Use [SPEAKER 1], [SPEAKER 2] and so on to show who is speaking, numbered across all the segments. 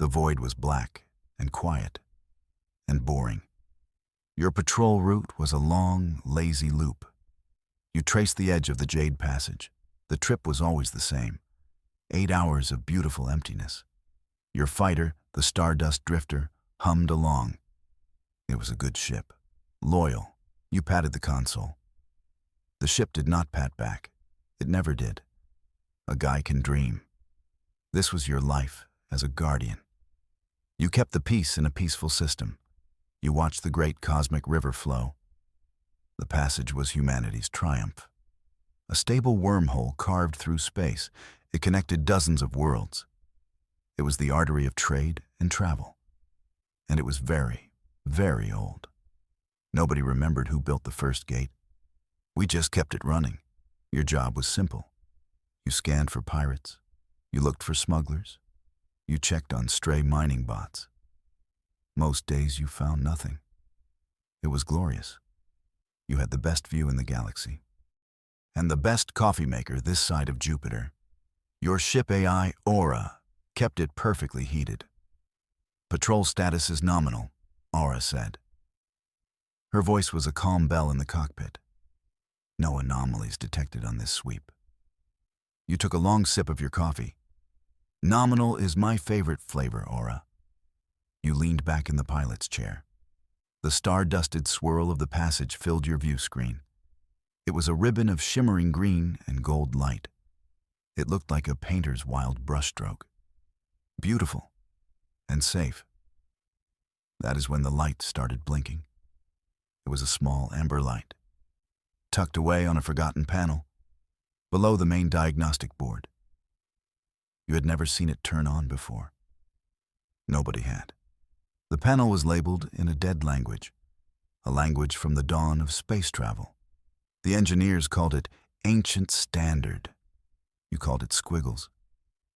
[SPEAKER 1] The void was black and quiet and boring. Your patrol route was a long, lazy loop. You traced the edge of the Jade Passage. The trip was always the same. 8 hours of beautiful emptiness. Your fighter, the Stardust Drifter, hummed along. It was a good ship. Loyal. You patted the console. The ship did not pat back. It never did. A guy can dream. This was your life as a guardian. You kept the peace in a peaceful system. You watched the great cosmic river flow. The passage was humanity's triumph. A stable wormhole carved through space. It connected dozens of worlds. It was the artery of trade and travel. And it was very, very old. Nobody remembered who built the first gate. We just kept it running. Your job was simple. You scanned for pirates. You looked for smugglers. You checked on stray mining bots. Most days you found nothing. It was glorious. You had the best view in the galaxy. And the best coffee maker this side of Jupiter. Your ship AI, Aura, kept it perfectly heated. Patrol status is nominal, Aura said. Her voice was a calm bell in the cockpit. No anomalies detected on this sweep. You took a long sip of your coffee. Nominal is my favorite flavor, Aura. You leaned back in the pilot's chair. The star-dusted swirl of the passage filled your view screen. It was a ribbon of shimmering green and gold light. It looked like a painter's wild brushstroke. Beautiful and safe. That is when the light started blinking. It was a small amber light, tucked away on a forgotten panel, below the main diagnostic board. You had never seen it turn on before. Nobody had. The panel was labeled in a dead language, a language from the dawn of space travel. The engineers called it Ancient Standard. You called it Squiggles.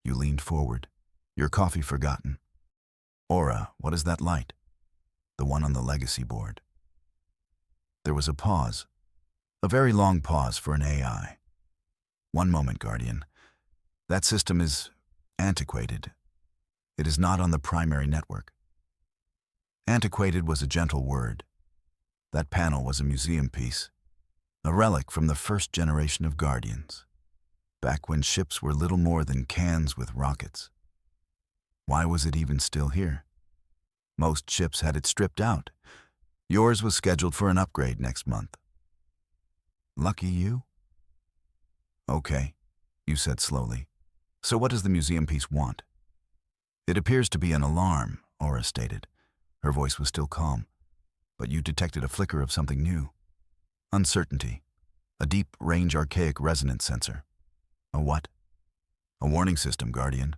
[SPEAKER 1] You leaned forward, your coffee forgotten. Aura, what is that light? The one on the legacy board. There was a pause, a very long pause for an AI. One moment, Guardian. That system is antiquated. It is not on the primary network. Antiquated was a gentle word. That panel was a museum piece, a relic from the first generation of Guardians, back when ships were little more than cans with rockets. Why was it even still here? Most ships had it stripped out. Yours was scheduled for an upgrade next month. Lucky you? Okay, you said slowly. So what does the museum piece want? It appears to be an alarm, Aura stated. Her voice was still calm, but you detected a flicker of something new. Uncertainty. A deep-range archaic resonance sensor. A what? A warning system, Guardian.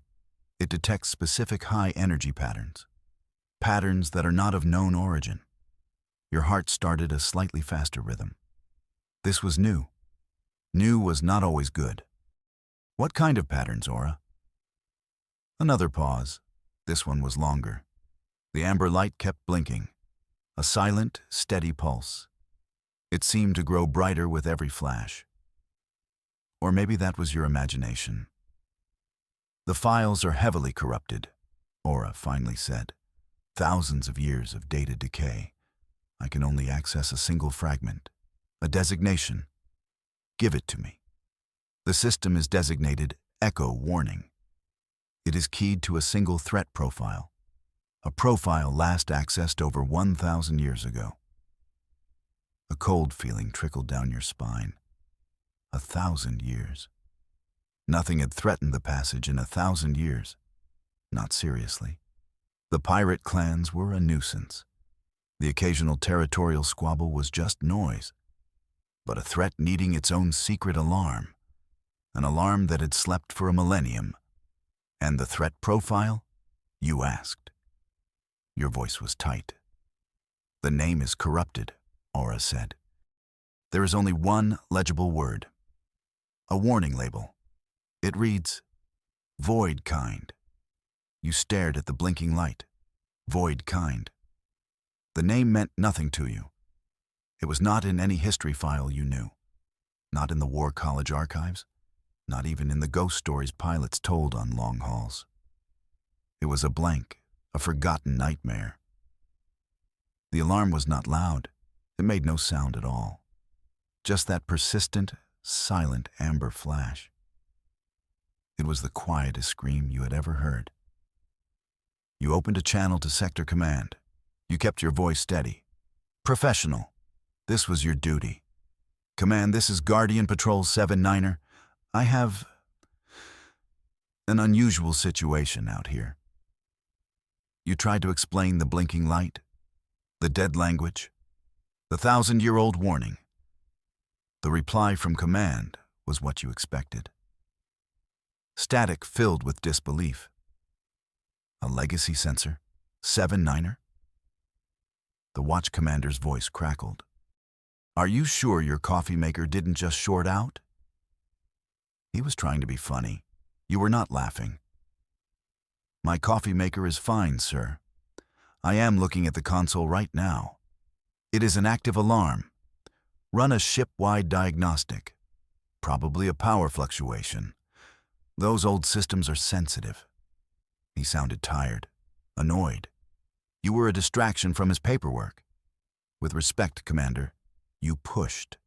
[SPEAKER 1] It detects specific high-energy patterns. Patterns that are not of known origin. Your heart started a slightly faster rhythm. This was new. New was not always good. What kind of patterns, Aura? Another pause. This one was longer. The amber light kept blinking. A silent, steady pulse. It seemed to grow brighter with every flash. Or maybe that was your imagination. The files are heavily corrupted, Aura finally said. Thousands of years of data decay. I can only access a single fragment, a designation. Give it to me. The system is designated Echo Warning. It is keyed to a single threat profile, a profile last accessed over 1,000 years ago. A cold feeling trickled down your spine. 1,000 years. Nothing had threatened the passage in 1,000 years. Not seriously. The pirate clans were a nuisance. The occasional territorial squabble was just noise. But a threat needing its own secret alarm. An alarm that had slept for a millennium. And the threat profile? You asked. Your voice was tight. The name is corrupted, Aura said. There is only one legible word. A warning label. It reads, Void Kind. You stared at the blinking light. Void Kind. The name meant nothing to you. It was not in any history file you knew. Not in the War College archives. Not even in the ghost stories pilots told on long hauls. It was a blank, a forgotten nightmare. The alarm was not loud. It made no sound at all. Just that persistent, silent amber flash. It was the quietest scream you had ever heard. You opened a channel to Sector Command. You kept your voice steady. Professional. This was your duty. Command, this is Guardian Patrol 7-9er. I have an unusual situation out here. You tried to explain the blinking light, the dead language, the 1,000-year-old warning. The reply from Command was what you expected. Static filled with disbelief. A legacy sensor? 7-9er? The watch commander's voice crackled. Are you sure your coffee maker didn't just short out? He was trying to be funny. You were not laughing. My coffee maker is fine, sir. I am looking at the console right now. It is an active alarm. Run a ship-wide diagnostic. Probably a power fluctuation. Those old systems are sensitive. He sounded tired, annoyed. You were a distraction from his paperwork. With respect, Commander, you pushed.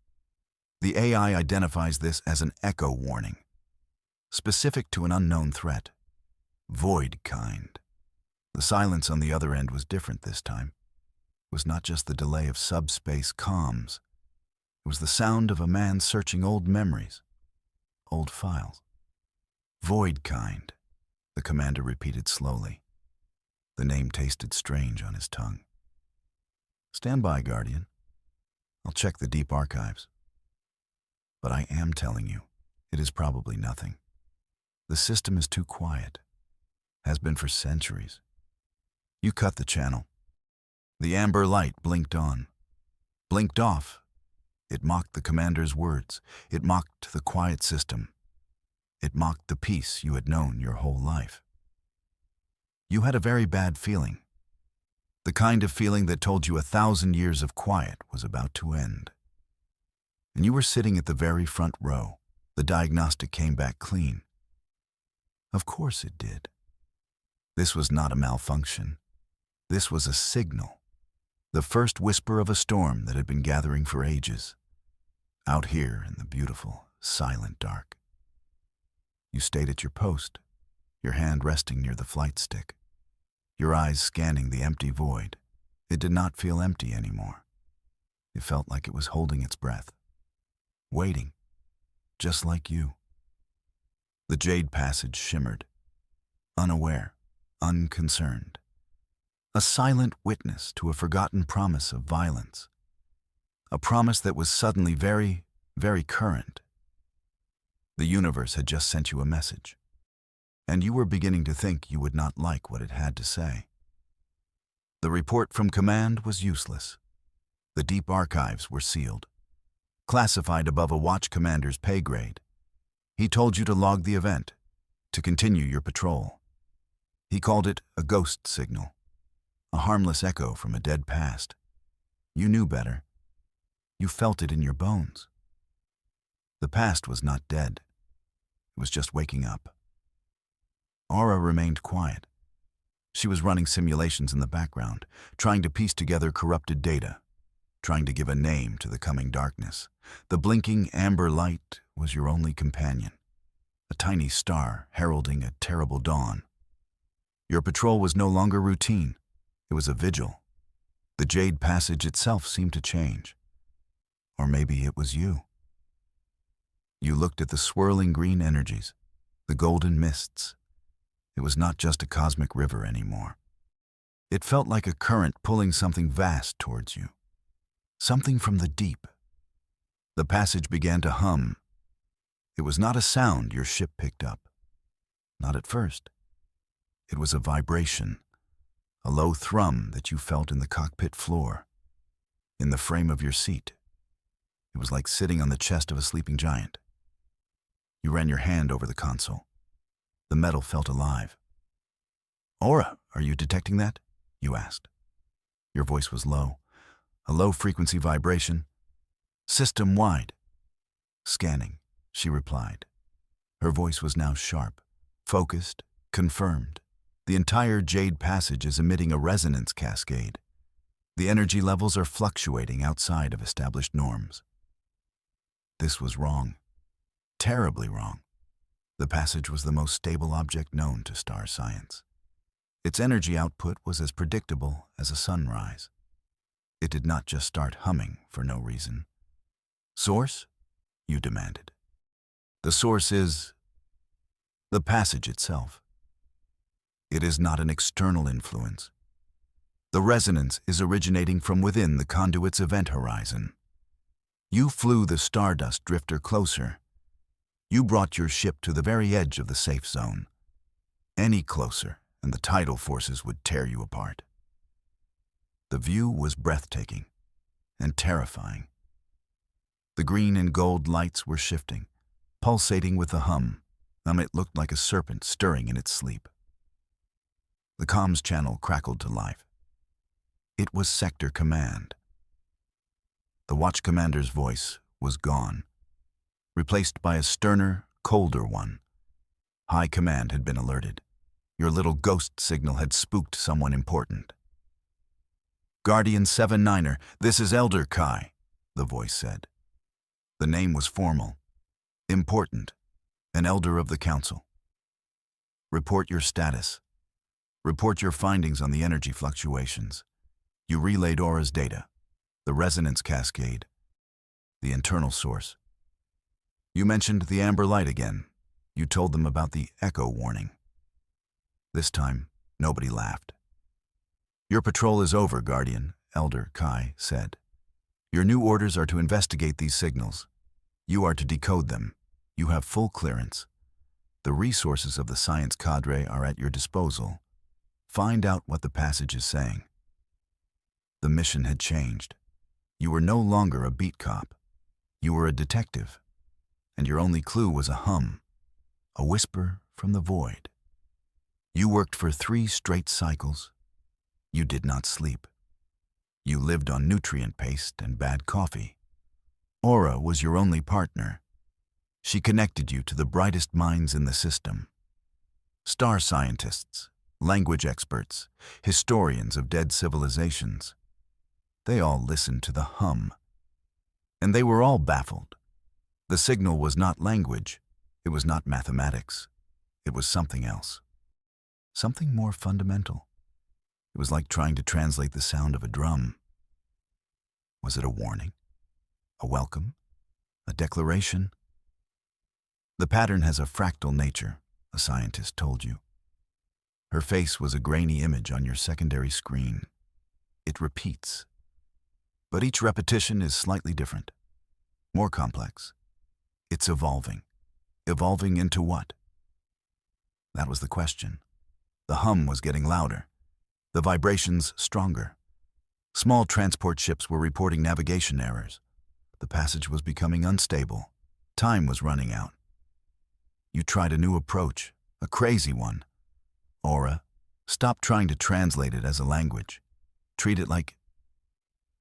[SPEAKER 1] The AI identifies this as an echo warning, specific to an unknown threat. Void kind. The silence on the other end was different this time. It was not just the delay of subspace comms. It was the sound of a man searching old memories, old files. Void kind, the commander repeated slowly. The name tasted strange on his tongue. Stand by, Guardian. I'll check the deep archives. But I am telling you, it is probably nothing. The system is too quiet. Has been for centuries. You cut the channel. The amber light blinked on, blinked off. It mocked the commander's words. It mocked the quiet system. It mocked the peace you had known your whole life. You had a very bad feeling. The kind of feeling that told you 1,000 years of quiet was about to end. And you were sitting at the very front row. The diagnostic came back clean. Of course it did. This was not a malfunction. This was a signal. The first whisper of a storm that had been gathering for ages. Out here in the beautiful, silent dark. You stayed at your post, your hand resting near the flight stick, your eyes scanning the empty void. It did not feel empty anymore. It felt like it was holding its breath, waiting, just like you. The Jade passage shimmered, unaware, unconcerned. A silent witness to a forgotten promise of violence. A promise that was suddenly very, very current. The universe had just sent you a message, and you were beginning to think you would not like what it had to say. The report from command was useless. The deep archives were sealed, classified above a watch commander's pay grade. He told you to log the event, to continue your patrol. He called it a ghost signal, a harmless echo from a dead past. You knew better. You felt it in your bones. The past was not dead. It was just waking up. Aura remained quiet. She was running simulations in the background, trying to piece together corrupted data, trying to give a name to the coming darkness. The blinking amber light was your only companion, a tiny star heralding a terrible dawn. Your patrol was no longer routine. It was a vigil. The Jade passage itself seemed to change. Or maybe it was you. You looked at the swirling green energies, the golden mists. It was not just a cosmic river anymore. It felt like a current pulling something vast towards you. Something from the deep. The passage began to hum. It was not a sound your ship picked up. Not at first. It was a vibration, a low thrum that you felt in the cockpit floor, in the frame of your seat. It was like sitting on the chest of a sleeping giant. You ran your hand over the console. The metal felt alive. Aura, are you detecting that? You asked. Your voice was low, a low-frequency vibration. System-wide. Scanning, she replied. Her voice was now sharp, focused, confirmed. The entire Jade passage is emitting a resonance cascade. The energy levels are fluctuating outside of established norms. This was wrong. Terribly wrong. The passage was the most stable object known to star science. Its energy output was as predictable as a sunrise. It did not just start humming for no reason. Source? You demanded. The source is the passage itself. It is not an external influence. The resonance is originating from within the conduit's event horizon. You flew the Stardust Drifter closer. You brought your ship to the very edge of the safe zone. Any closer, and the tidal forces would tear you apart. The view was breathtaking and terrifying. The green and gold lights were shifting, pulsating with a hum. It looked like a serpent stirring in its sleep. The comms channel crackled to life. It was Sector Command. The watch commander's voice was gone, replaced by a sterner, colder one. High Command had been alerted. Your little ghost signal had spooked someone important. Guardian 7-9er, this is Elder Kai, the voice said. The name was formal, important, an elder of the council. Report your status. Report your findings on the energy fluctuations. You relayed Aura's data, the resonance cascade, the internal source. You mentioned the amber light again. You told them about the echo warning. This time, nobody laughed. Your patrol is over, Guardian, Elder Kai said. Your new orders are to investigate these signals. You are to decode them. You have full clearance. The resources of the science cadre are at your disposal. Find out what the passage is saying. The mission had changed. You were no longer a beat cop. You were a detective. And your only clue was a hum, a whisper from the void. You worked for 3 straight cycles. You did not sleep. You lived on nutrient paste and bad coffee. Aura was your only partner. She connected you to the brightest minds in the system. Star scientists, language experts, historians of dead civilizations. They all listened to the hum. And they were all baffled. The signal was not language. It was not mathematics. It was something else. Something more fundamental. It was like trying to translate the sound of a drum. Was it a warning? A welcome? A declaration? The pattern has a fractal nature, a scientist told you. Her face was a grainy image on your secondary screen. It repeats. But each repetition is slightly different, more complex. It's evolving. Evolving into what? That was the question. The hum was getting louder, the vibrations stronger. Small transport ships were reporting navigation errors. The passage was becoming unstable. Time was running out. You tried a new approach, a crazy one. Aura, stop trying to translate it as a language. Treat it like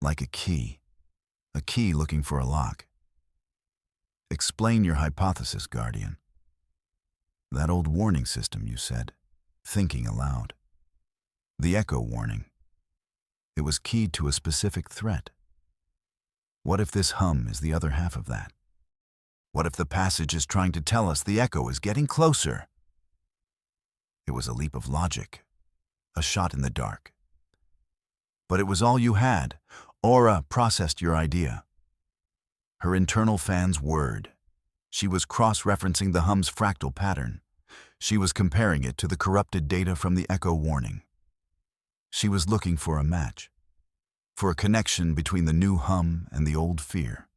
[SPEAKER 1] a key looking for a lock. Explain your hypothesis, Guardian. That old warning system, you said, thinking aloud. The echo warning. It was keyed to a specific threat. What if this hum is the other half of that? What if the passage is trying to tell us the echo is getting closer? It was a leap of logic, a shot in the dark. But it was all you had. Aura processed your idea. Her internal fans whirred. She was cross-referencing the hum's fractal pattern. She was comparing it to the corrupted data from the echo warning. She was looking for a match, for a connection between the new hum and the old fear.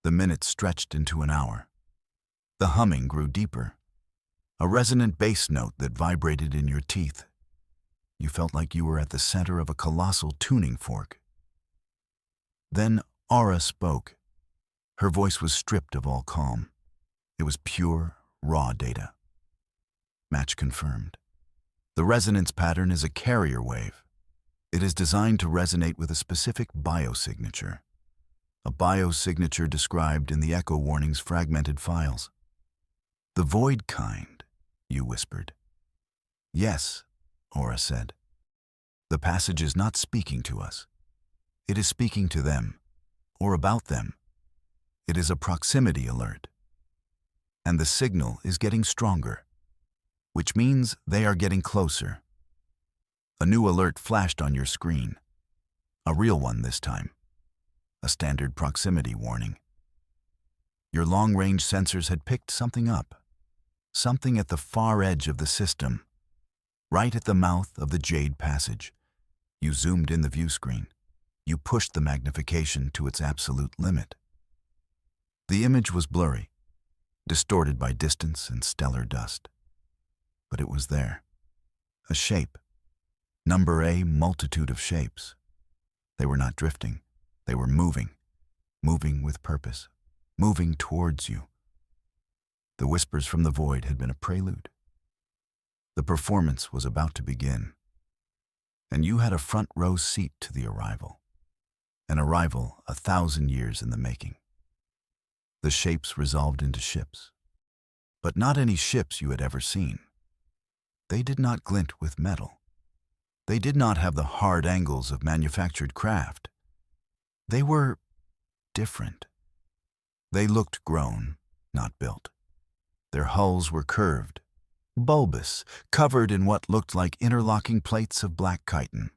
[SPEAKER 1] The minutes stretched into an hour. The humming grew deeper, a resonant bass note that vibrated in your teeth. You felt like you were at the center of a colossal tuning fork. Then Aura spoke. Her voice was stripped of all calm. It was pure, raw data. Match confirmed. The resonance pattern is a carrier wave. It is designed to resonate with a specific biosignature. A biosignature described in the echo warning's fragmented files. The void kind, you whispered. Yes, Aura said. The passage is not speaking to us. It is speaking to them, or about them. It is a proximity alert. And the signal is getting stronger, which means they are getting closer. A new alert flashed on your screen. A real one this time. A standard proximity warning. Your long-range sensors had picked something up. Something at the far edge of the system. Right at the mouth of the Jade passage. You zoomed in the view screen. You pushed the magnification to its absolute limit. The image was blurry, distorted by distance and stellar dust. But it was there. A shape. Number A multitude of shapes. They were not drifting. They were moving. Moving with purpose. Moving towards you. The whispers from the void had been a prelude. The performance was about to begin. And you had a front row seat to the arrival. An arrival 1,000 years in the making. The shapes resolved into ships. But not any ships you had ever seen. They did not glint with metal. They did not have the hard angles of manufactured craft. They were different. They looked grown, not built. Their hulls were curved, bulbous, covered in what looked like interlocking plates of black chitin,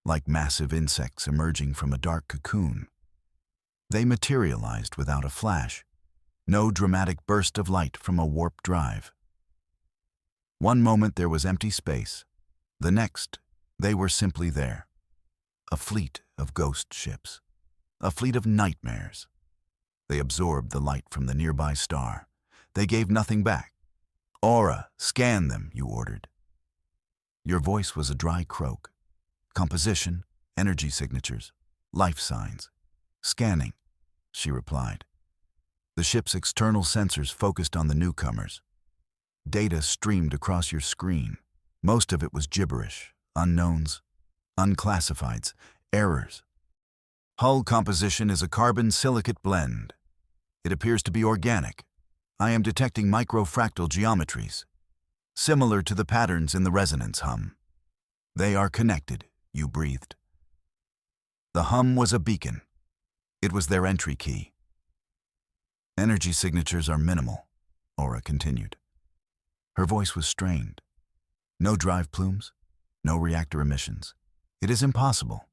[SPEAKER 1] like massive insects emerging from a dark cocoon. They materialized without a flash, no dramatic burst of light from a warp drive. One moment there was empty space. The next, they were simply there. A fleet of ghost ships. A fleet of nightmares. They absorbed the light from the nearby star. They gave nothing back. Aura, scan them, you ordered. Your voice was a dry croak. Composition, energy signatures, life signs. Scanning, she replied. The ship's external sensors focused on the newcomers. Data streamed across your screen. Most of it was gibberish, unknowns, unclassifieds, errors. Hull composition is a carbon-silicate blend. It appears to be organic. I am detecting microfractal geometries, similar to the patterns in the resonance hum. They are connected, you breathed. The hum was a beacon. It was their entry key. Energy signatures are minimal, Aura continued. Her voice was strained. No drive plumes, no reactor emissions. It is impossible.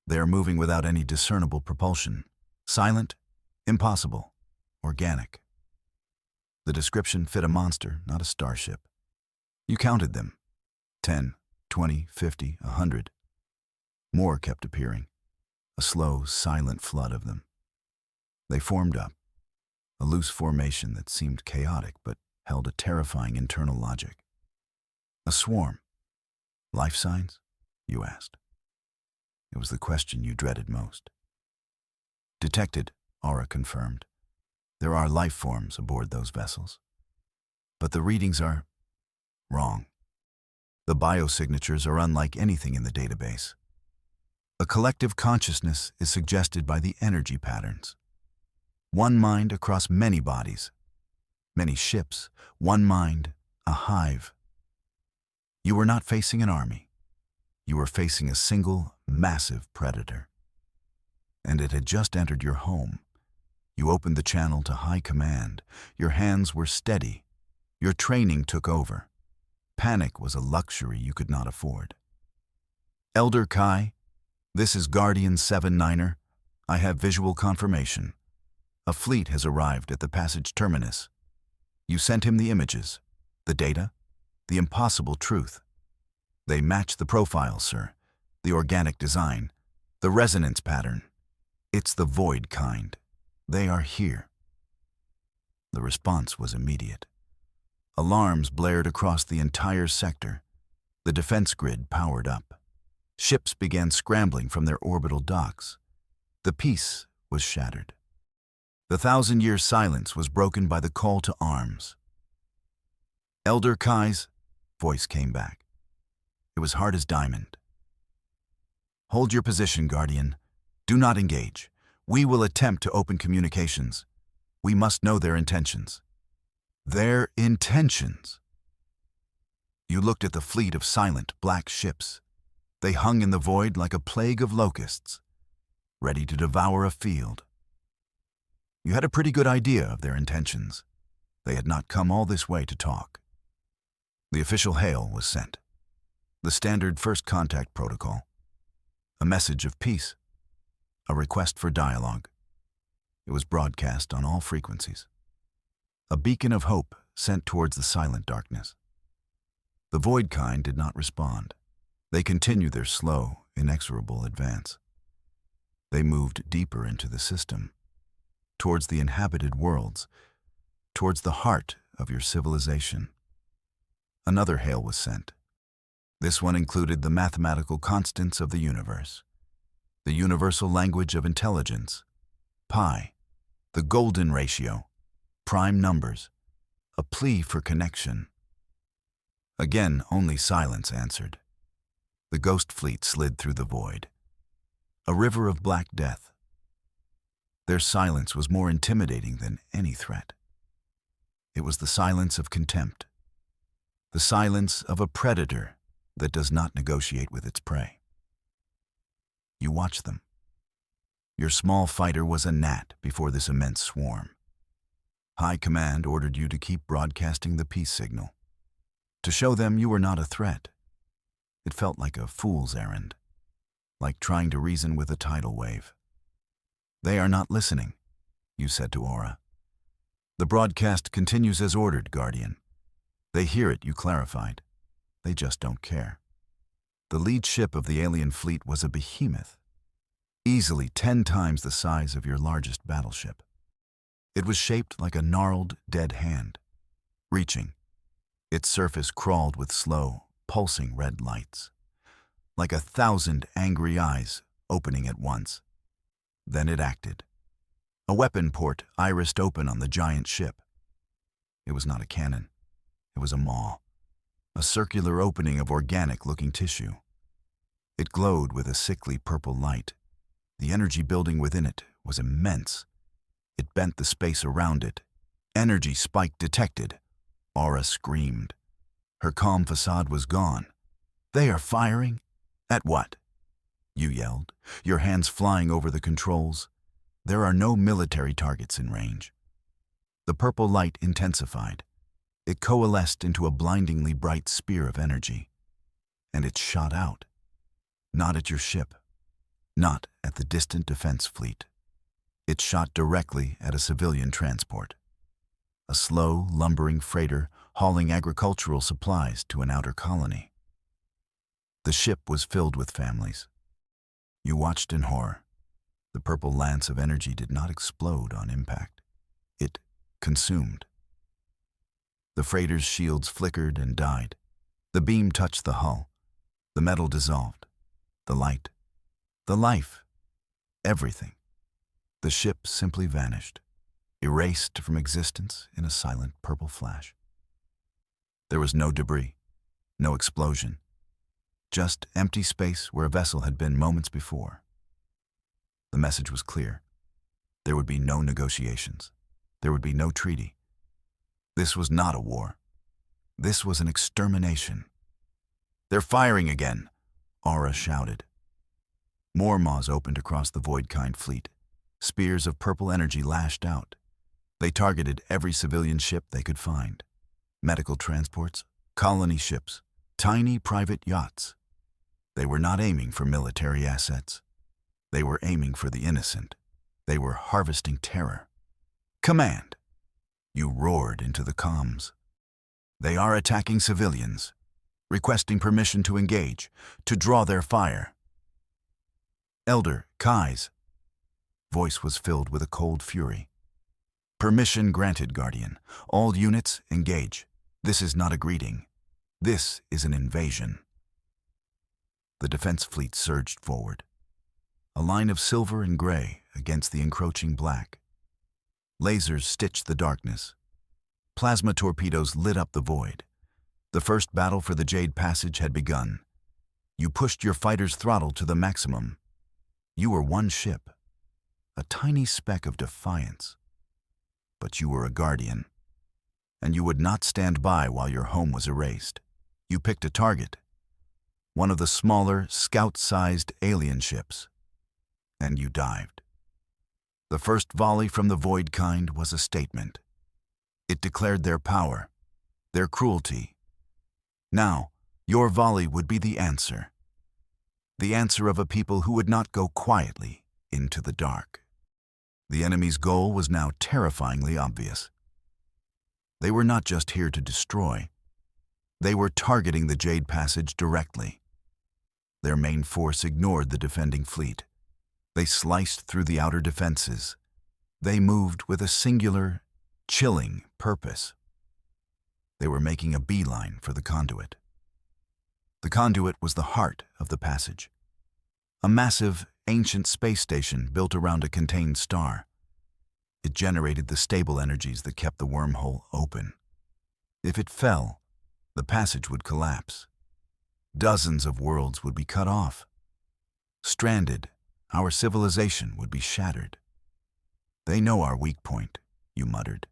[SPEAKER 1] They are moving without any discernible propulsion. Silent, impossible, organic. The description fit a monster, not a starship. You counted them. 10, 20, 50, 100. More kept appearing. A slow, silent flood of them. They formed up. A loose formation that seemed chaotic but held a terrifying internal logic. A swarm. Life signs? You asked. It was the question you dreaded most. Detected, Aura confirmed. There are life forms aboard those vessels. But the readings are wrong. The biosignatures are unlike anything in the database. A collective consciousness is suggested by the energy patterns. One mind across many bodies, many ships, one mind, a hive. You were not facing an army. You were facing a single, massive predator. And it had just entered your home. You opened the channel to high command. Your hands were steady. Your training took over. Panic was a luxury you could not afford. Elder Kai, this is Guardian 7-9er. I have visual confirmation. A fleet has arrived at the passage terminus. You sent him the images, the data, the impossible truth. They match the profile, sir, the organic design, the resonance pattern. It's the void kind. They are here. The response was immediate. Alarms blared across the entire sector. The defense grid powered up. Ships began scrambling from their orbital docks. The peace was shattered. The 1,000-year silence was broken by the call to arms. Elder Kai's voice came back. It was hard as diamond. Hold your position, Guardian. Do not engage. We will attempt to open communications. We must know their intentions. Their intentions. You looked at the fleet of silent, black ships. They hung in the void like a plague of locusts, ready to devour a field. You had a pretty good idea of their intentions. They had not come all this way to talk. The official hail was sent. The standard first contact protocol. A message of peace. A request for dialogue. It was broadcast on all frequencies. A beacon of hope sent towards the silent darkness. The void kind did not respond. They continued their slow, inexorable advance. They moved deeper into the system, towards the inhabited worlds, towards the heart of your civilization. Another hail was sent. This one included the mathematical constants of the universe, the universal language of intelligence, pi, the golden ratio, prime numbers, a plea for connection. Again, only silence answered. The ghost fleet slid through the void. A river of black death. Their silence was more intimidating than any threat. It was the silence of contempt. The silence of a predator that does not negotiate with its prey. You watched them. Your small fighter was a gnat before this immense swarm. High Command ordered you to keep broadcasting the peace signal, to show them you were not a threat. It felt like a fool's errand, like trying to reason with a tidal wave. They are not listening, you said to Aura. The broadcast continues as ordered, Guardian. They hear it, you clarified. They just don't care. The lead ship of the alien fleet was a behemoth, easily 10 times the size of your largest battleship. It was shaped like a gnarled, dead hand, reaching. Its surface crawled with slow, pulsing red lights, like 1,000 angry eyes opening at once. Then it acted. A weapon port irised open on the giant ship. It was not a cannon. It was a maw, a circular opening of organic-looking tissue. It glowed with a sickly purple light. The energy building within it was immense. It bent the space around it. Energy spike detected. Aura screamed. Her calm facade was gone. They are firing? At what? You yelled, your hands flying over the controls. There are no military targets in range. The purple light intensified. It coalesced into a blindingly bright spear of energy. And it shot out. Not at your ship. Not at the distant defense fleet. It shot directly at a civilian transport. A slow, lumbering freighter hauling agricultural supplies to an outer colony. The ship was filled with families. You watched in horror. The purple lance of energy did not explode on impact. It consumed. The freighter's shields flickered and died. The beam touched the hull. The metal dissolved. The light. The life. Everything. The ship simply vanished, erased from existence in a silent purple flash. There was no debris, no explosion, just empty space where a vessel had been moments before. The message was clear. There would be no negotiations. There would be no treaty. This was not a war. This was an extermination. They're firing again, Aura shouted. More maws opened across the void-kind fleet. Spears of purple energy lashed out. They targeted every civilian ship they could find. Medical transports, colony ships, tiny private yachts. They were not aiming for military assets. They were aiming for the innocent. They were harvesting terror. Command! You roared into the comms. They are attacking civilians, requesting permission to engage, to draw their fire. Elder Kai's voice was filled with a cold fury. Permission granted, Guardian. All units, engage. This is not a greeting. This is an invasion. The defense fleet surged forward. A line of silver and gray against the encroaching black. Lasers stitched the darkness. Plasma torpedoes lit up the void. The first battle for the Jade Passage had begun. You pushed your fighter's throttle to the maximum. You were one ship, a tiny speck of defiance. But you were a guardian, and you would not stand by while your home was erased. You picked a target, one of the smaller, scout-sized alien ships, and you dived. The first volley from the Void kind was a statement. It declared their power, their cruelty. Now, your volley would be the answer of a people who would not go quietly into the dark. The enemy's goal was now terrifyingly obvious. They were not just here to destroy. They were targeting the Jade Passage directly. Their main force ignored the defending fleet. They sliced through the outer defenses. They moved with a singular, chilling purpose. They were making a beeline for the conduit. The conduit was the heart of the passage. A massive, ancient space station built around a contained star. It generated the stable energies that kept the wormhole open. If it fell, the passage would collapse. Dozens of worlds would be cut off. Stranded, our civilization would be shattered. They know our weak point, you muttered.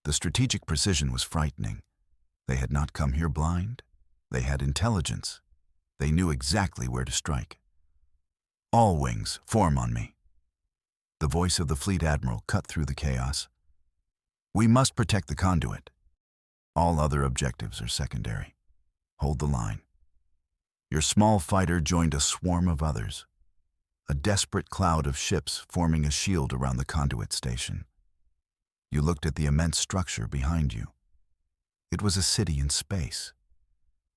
[SPEAKER 1] The strategic precision was frightening. They had not come here blind. They had intelligence. They knew exactly where to strike. All wings, form on me. The voice of the fleet admiral cut through the chaos. We must protect the conduit. All other objectives are secondary. Hold the line. Your small fighter joined a swarm of others. A desperate cloud of ships forming a shield around the conduit station. You looked at the immense structure behind you. It was a city in space,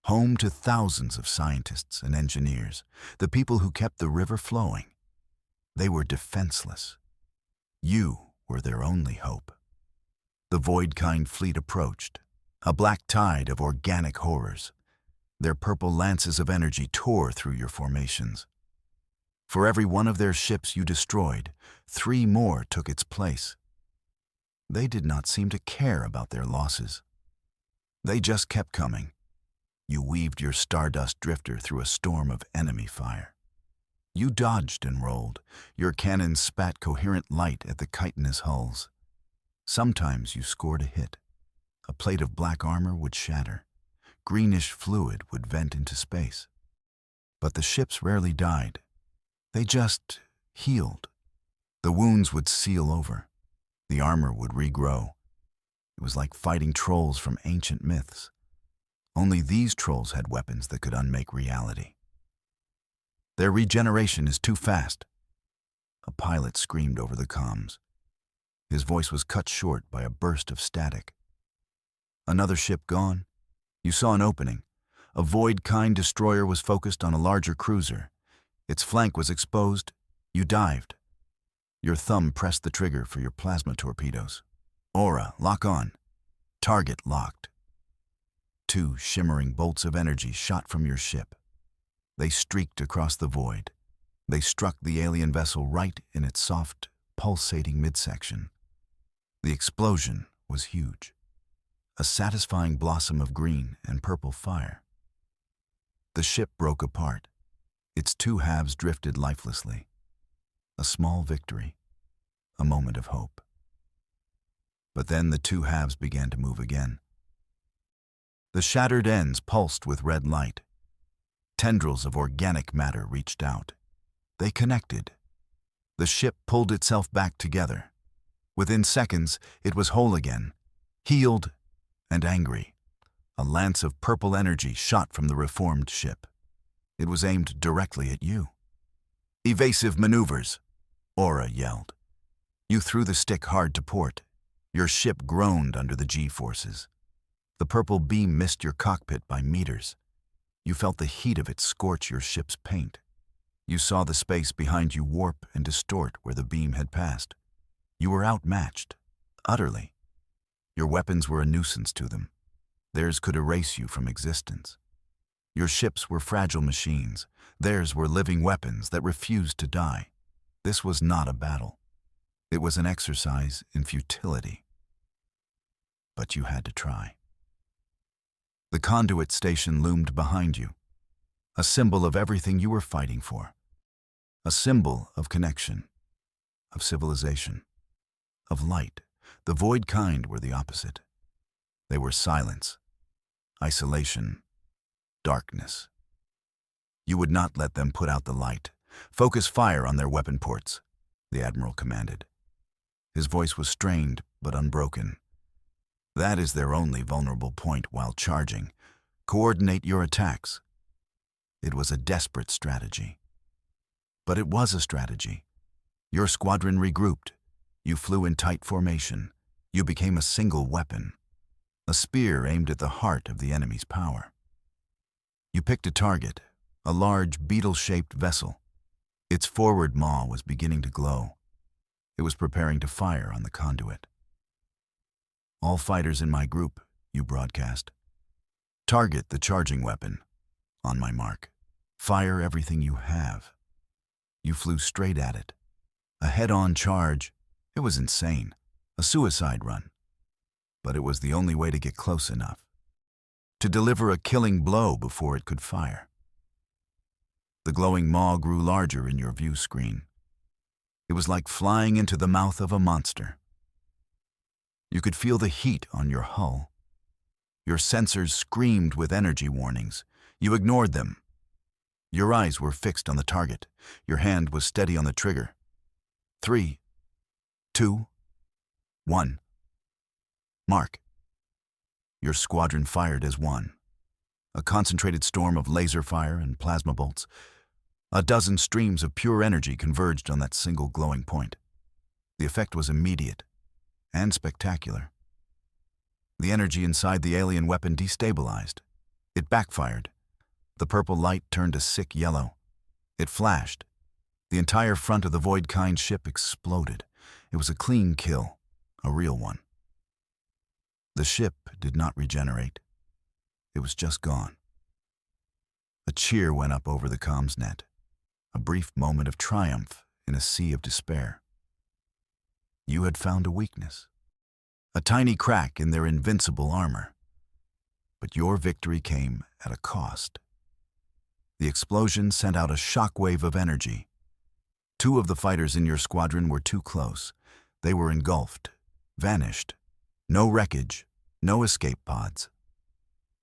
[SPEAKER 1] home to thousands of scientists and engineers, the people who kept the river flowing. They were defenseless. You were their only hope. The Void-kind fleet approached, a black tide of organic horrors. Their purple lances of energy tore through your formations. For every one of their ships you destroyed, 3 more took its place. They did not seem to care about their losses. They just kept coming. You weaved your stardust drifter through a storm of enemy fire. You dodged and rolled. Your cannons spat coherent light at the chitinous hulls. Sometimes you scored a hit. A plate of black armor would shatter. Greenish fluid would vent into space. But the ships rarely died. They just healed. The wounds would seal over. The armor would regrow. It was like fighting trolls from ancient myths. Only these trolls had weapons that could unmake reality. Their regeneration is too fast. A pilot screamed over the comms. His voice was cut short by a burst of static. Another ship gone? You saw an opening. A Void-kind destroyer was focused on a larger cruiser. Its flank was exposed. You dived. Your thumb pressed the trigger for your plasma torpedoes. Aura, lock on. Target locked. 2 shimmering bolts of energy shot from your ship. They streaked across the void. They struck the alien vessel right in its soft, pulsating midsection. The explosion was huge. A satisfying blossom of green and purple fire. The ship broke apart. Its 2 halves drifted lifelessly. A small victory, a moment of hope. But then the 2 halves began to move again. The shattered ends pulsed with red light. Tendrils of organic matter reached out. They connected. The ship pulled itself back together. Within seconds, it was whole again, healed and angry. A lance of purple energy shot from the reformed ship. It was aimed directly at you. Evasive maneuvers, Aura yelled. You threw the stick hard to port. Your ship groaned under the G-forces. The purple beam missed your cockpit by meters. You felt the heat of it scorch your ship's paint. You saw the space behind you warp and distort where the beam had passed. You were outmatched, utterly. Your weapons were a nuisance to them. Theirs could erase you from existence. Your ships were fragile machines. Theirs were living weapons that refused to die. This was not a battle. It was an exercise in futility. But you had to try. The conduit station loomed behind you, a symbol of everything you were fighting for. A symbol of connection, of civilization, of light. The Void-kind were the opposite. They were silence, isolation, darkness. You would not let them put out the light. Focus fire on their weapon ports, the Admiral commanded. His voice was strained but unbroken. That is their only vulnerable point while charging. Coordinate your attacks. It was a desperate strategy. But it was a strategy. Your squadron regrouped. You flew in tight formation. You became a single weapon. A spear aimed at the heart of the enemy's power. You picked a target, a large beetle-shaped vessel. Its forward maw was beginning to glow. It was preparing to fire on the conduit. All fighters in my group, you broadcast. Target the charging weapon. On my mark. Fire everything you have. You flew straight at it. A head-on charge. It was insane. A suicide run. But it was the only way to get close enough. To deliver a killing blow before it could fire. The glowing maw grew larger in your view screen. It was like flying into the mouth of a monster. You could feel the heat on your hull. Your sensors screamed with energy warnings. You ignored them. Your eyes were fixed on the target. Your hand was steady on the trigger. 3, 2, 1. Mark. Your squadron fired as one. A concentrated storm of laser fire and plasma bolts. A dozen streams of pure energy converged on that single glowing point. The effect was immediate and spectacular. The energy inside the alien weapon destabilized. It backfired. The purple light turned a sick yellow. It flashed. The entire front of the Void-kind ship exploded. It was a clean kill, a real one. The ship did not regenerate. It was just gone. A cheer went up over the comms net, a brief moment of triumph in a sea of despair. You had found a weakness, a tiny crack in their invincible armor. But your victory came at a cost. The explosion sent out a shockwave of energy. 2 of the fighters in your squadron were too close. They were engulfed, vanished. No wreckage, no escape pods.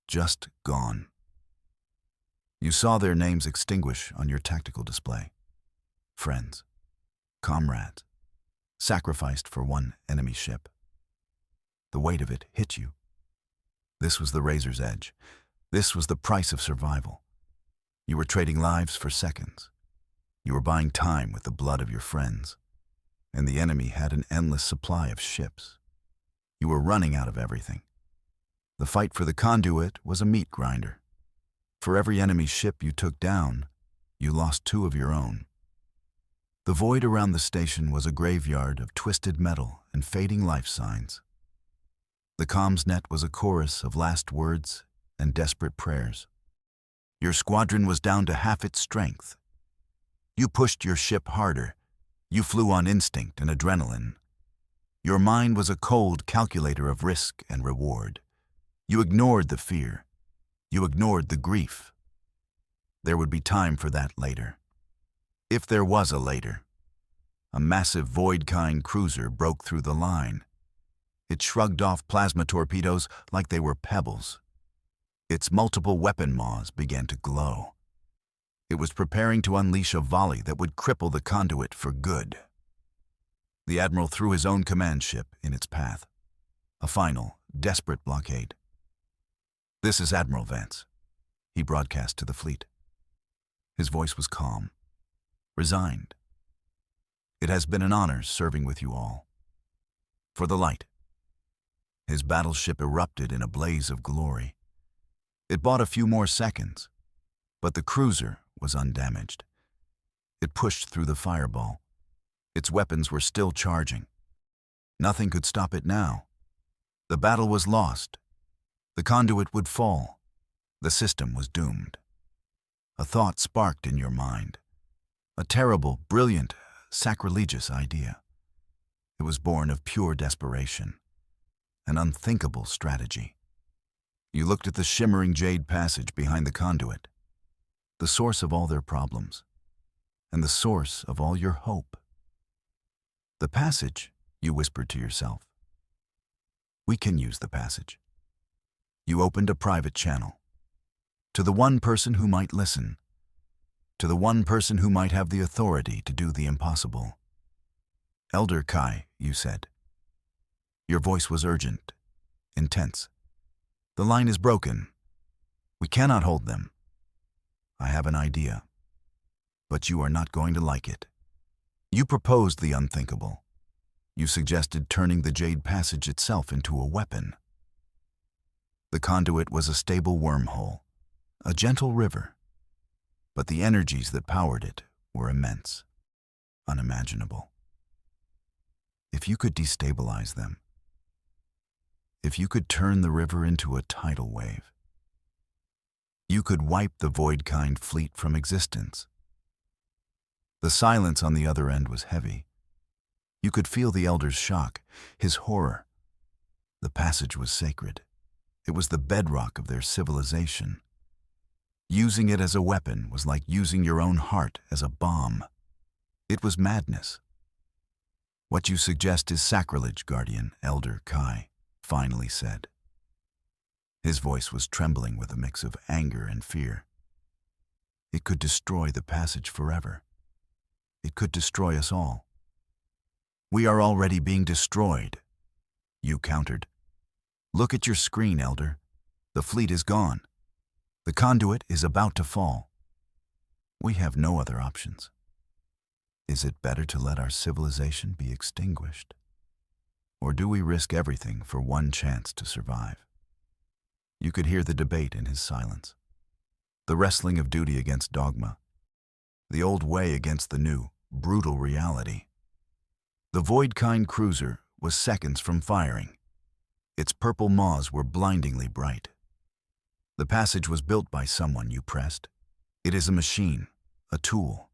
[SPEAKER 1] Just gone. You saw their names extinguish on your tactical display. Friends, comrades, sacrificed for one enemy ship. The weight of it hit you. This was the razor's edge. This was the price of survival. You were trading lives for seconds. You were buying time with the blood of your friends. And the enemy had an endless supply of ships. You were running out of everything. The fight for the conduit was a meat grinder. For every enemy ship you took down, you lost 2 of your own. The void around the station was a graveyard of twisted metal and fading life signs. The comms net was a chorus of last words and desperate prayers. Your squadron was down to half its strength. You pushed your ship harder. You flew on instinct and adrenaline. Your mind was a cold calculator of risk and reward. You ignored the fear. You ignored the grief. There would be time for that later. If there was a later. A massive Void-kind cruiser broke through the line. It shrugged off plasma torpedoes like they were pebbles. Its multiple weapon maws began to glow. It was preparing to unleash a volley that would cripple the conduit for good. The Admiral threw his own command ship in its path. A final, desperate blockade. "This is Admiral Vance," he broadcast to the fleet. His voice was calm, resigned. "It has been an honor serving with you all. For the light." His battleship erupted in a blaze of glory. It bought a few more seconds, but the cruiser was undamaged. It pushed through the fireball. Its weapons were still charging. Nothing could stop it now. The battle was lost. The conduit would fall. The system was doomed. A thought sparked in your mind. A terrible, brilliant, sacrilegious idea. It was born of pure desperation. An unthinkable strategy. You looked at the shimmering Jade passage behind the conduit, the source of all their problems, and the source of all your hope. "The passage," you whispered to yourself. "We can use the passage." You opened a private channel. To the one person who might listen. To the one person who might have the authority to do the impossible. Elder Kai, you said. Your voice was urgent, intense. The line is broken. We cannot hold them. I have an idea. But you are not going to like it. You proposed the unthinkable. You suggested turning the Jade Passage itself into a weapon. The conduit was a stable wormhole, a gentle river. But the energies that powered it were immense, unimaginable. If you could destabilize them, if you could turn the river into a tidal wave, you could wipe the Voidkind fleet from existence. The silence on the other end was heavy. You could feel the Elder's shock, his horror. The passage was sacred. It was the bedrock of their civilization. Using it as a weapon was like using your own heart as a bomb. It was madness. What you suggest is sacrilege, Guardian, Elder Kai finally said. His voice was trembling with a mix of anger and fear. It could destroy the passage forever. It could destroy us all. We are already being destroyed, you countered. Look at your screen, Elder. The fleet is gone. The conduit is about to fall. We have no other options. Is it better to let our civilization be extinguished? Or do we risk everything for one chance to survive? You could hear the debate in his silence. The wrestling of duty against dogma. The old way against the new, brutal reality. The Voidkind cruiser was seconds from firing. Its purple maws were blindingly bright. The passage was built by someone, you pressed. It is a machine, a tool.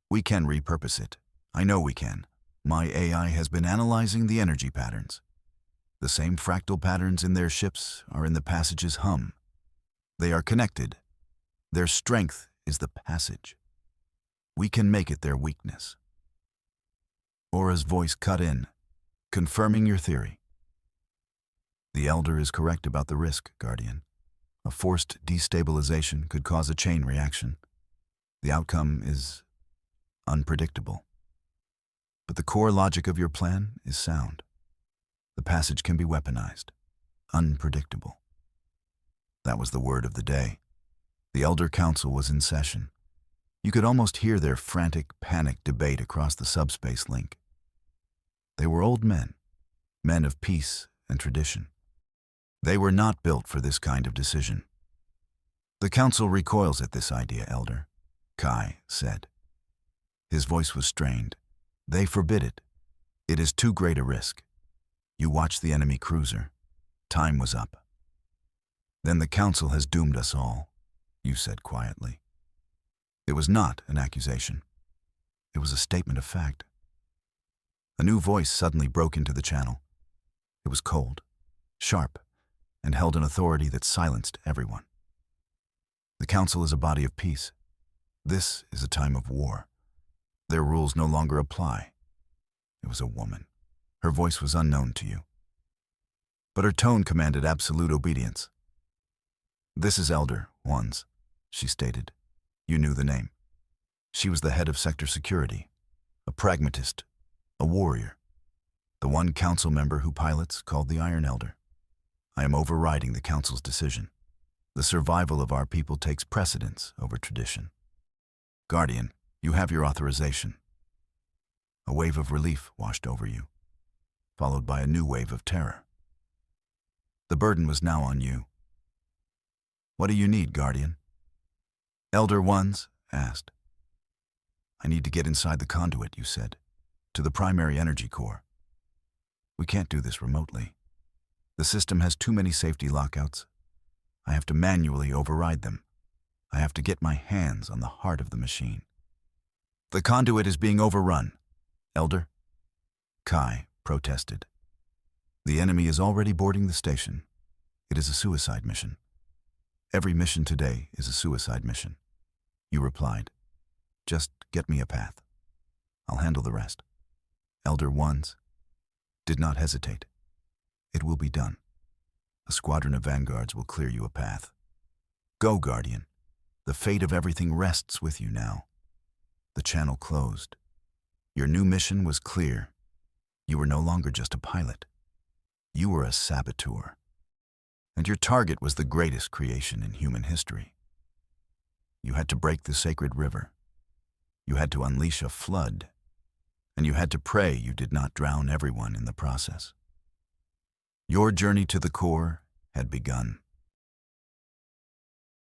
[SPEAKER 1] We can repurpose it. I know we can. My AI has been analyzing the energy patterns. The same fractal patterns in their ships are in the passage's hum. They are connected. Their strength is the passage. We can make it their weakness. Aura's voice cut in, confirming your theory. The Elder is correct about the risk, Guardian. A forced destabilization could cause a chain reaction. The outcome is unpredictable. But the core logic of your plan is sound. The passage can be weaponized. Unpredictable. That was the word of the day. The Elder Council was in session. You could almost hear their frantic, panicked debate across the subspace link. They were old men, men of peace and tradition. They were not built for this kind of decision. The Council recoils at this idea, Elder, Kai said. His voice was strained. They forbid it. It is too great a risk. You watched the enemy cruiser. Time was up. Then the Council has doomed us all, you said quietly. It was not an accusation. It was a statement of fact. A new voice suddenly broke into the channel. It was cold, sharp, and held an authority that silenced everyone. The Council is a body of peace. This is a time of war. Their rules no longer apply. It was a woman. Her voice was unknown to you. But her tone commanded absolute obedience. This is Elder Ones, she stated. You knew the name. She was the head of sector security, a pragmatist, a warrior, the one council member who pilots called the Iron Elder. I am overriding the council's decision. The survival of our people takes precedence over tradition. Guardian, you have your authorization. A wave of relief washed over you, followed by a new wave of terror. The burden was now on you. What do you need, Guardian? Elder Ones asked. I need to get inside the conduit, you said, to the primary energy core. We can't do this remotely. The system has too many safety lockouts. I have to manually override them. I have to get my hands on the heart of the machine. The conduit is being overrun, Elder. Kai protested. The enemy is already boarding the station. It is a suicide mission. Every mission today is a suicide mission. You replied. Just get me a path. I'll handle the rest. Elder Ones did not hesitate. It will be done. A squadron of vanguards will clear you a path. Go, Guardian. The fate of everything rests with you now. The channel closed. Your new mission was clear. You were no longer just a pilot. You were a saboteur. And your target was the greatest creation in human history. You had to break the sacred river. You had to unleash a flood. And you had to pray you did not drown everyone in the process. Your journey to the core had begun.